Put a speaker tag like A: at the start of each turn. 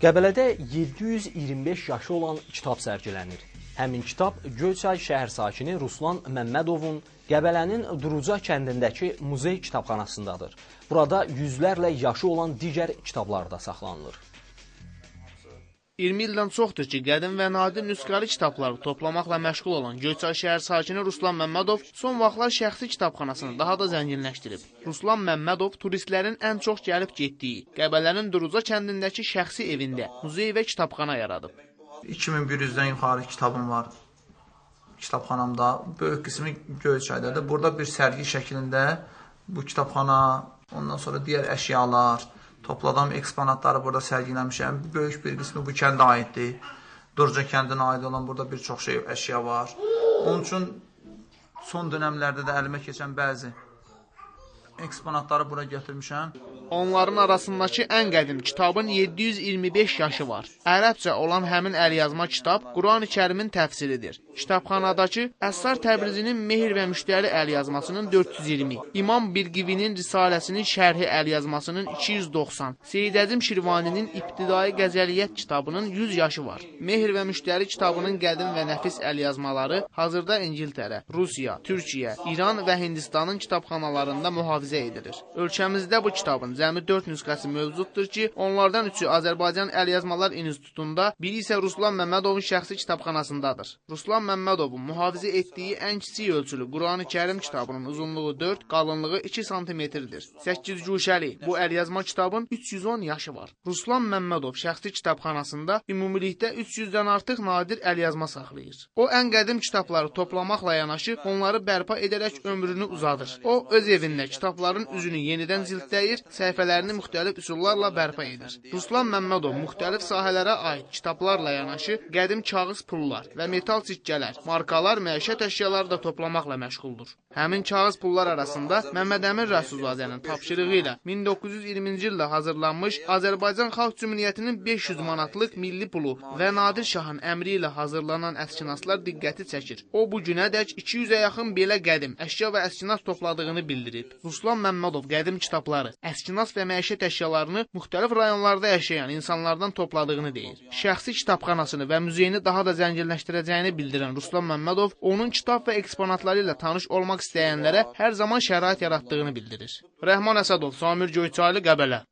A: Qəbələdə 725 yaşı olan kitab sərgilənir. Həmin kitab Göyçay şəhər sakini Ruslan Məmmədovun Qəbələnin Duruca kəndindəki muzey kitabxanasındadır. Burada yüzlərlə yaşı olan digər kitablar da saxlanılır.
B: 20 ildən çoxdur ki, qədim və nadir nüsxəli kitabları toplamaqla məşğul olan Göyçay şəhər sakini Ruslan Məmmədov son vaxtlar şəxsi kitabxanasını daha da zənginləşdirib. Ruslan Məmmədov turistlərin ən çox gəlib getdiyi Qəbələnin Duruca kəndindəki şəxsi evində muzey və kitabxana yaradıb.
C: 2100-dən yuxarı kitabım var kitabxanamda. Böyük qismi Göyçaydadır. Burada bir sərgi şəklində bu kitabxana, ondan sonra digər əşyalar, topladığım eksponatları burada sərgiləmişəm. Böyük bir qismi bu kəndə aiddir. Duruca kəndinə aid olan burada bir çox əşya var. Onun üçün son dönəmlərdə də əlimə keçən bəzi eksponatları bura götürmüşəm.
B: Onların arasındakı ən qədim kitabın 725 yaşı var. Ərəbcə olan həmin əlyazma kitab Quran-ı Kərimin təfsiridir. Kitabxanadakı Əssar Təbrizinin Mehr və Müştəri əlyazmasının 420, İmam Bilqivinin Risaləsinin şərhi əlyazmasının 290, Seyyid Əzim Şirvaninin İbtidai Qəzəliyyət kitabının 100 yaşı var. Mehr və Müştəri kitabının qədim və nəfis əlyazmaları hazırda İngiltərə, Rusiya, Türkiyə, İran və Hindistanın kitabxanalarında mühafizə edilir. Ölkəmizdə bu kitabın cəmi 4 nüsxəsi mövcuddur ki, onlardan 3-ü Azərbaycan Əlyazmalar İnstitutunda, biri isə Ruslan Məmmədovun şəxsi kitabxanasındadır. Ruslan Məmmədovun mühafizə etdiyi ən kiçik ölçülü Quran-ı Kərim kitabının uzunluğu 4, qalınlığı 2 sm-dir. 8 güşəli bu əlyazma kitabın 310 yaşı var. Ruslan Məmmədov şəxsi kitabxanasında ümumilikdə 300-dən artıq nadir əlyazma saxlayır. O, ən qədim kitabları toplamaqla yanaşı, onları bərpa edərək ömrünü uzadır. O, öz evində kitabların üzünü yenidən cildləyir, səhifələrini müxtəlif üsullarla bərpa edir. Ruslan Məmmədov müxtəlif sahələrə aid kitablarla yanaşı, qədim kağız pullar və metal sikkələr, markalar, məişət əşyaları da toplamaqla məşğuldur. Həmin kağız pullar arasında Məmməd Əmin Rəsulzadənin tapşırığı ilə 1920-ci ildə hazırlanmış Azərbaycan Xalq Cümhuriyyətinin 500 manatlıq milli pulu və Nadir Şahın əmri ilə hazırlanan əskinaslar diqqəti çəkir. O, bu günədək 200-ə yaxın belə qədim əşya və əskinas topladığını bildirib. Ruslan Məmmədov qədim kitabları, əskinas və məişət əşyalarını müxtəlif rayonlarda yaşayan insanlardan topladığını deyir. Şəxsi kitabxanasını və muzeyini daha da zənginləşdirəcəyini bildirən Ruslan Məmmədov, onun kitab və eksponatları ilə tanış olmaq istəyənlərə hər zaman şərait yaratdığını bildirir. Rəhman Əsədov, Samir Göyçaylı, Qəbələ.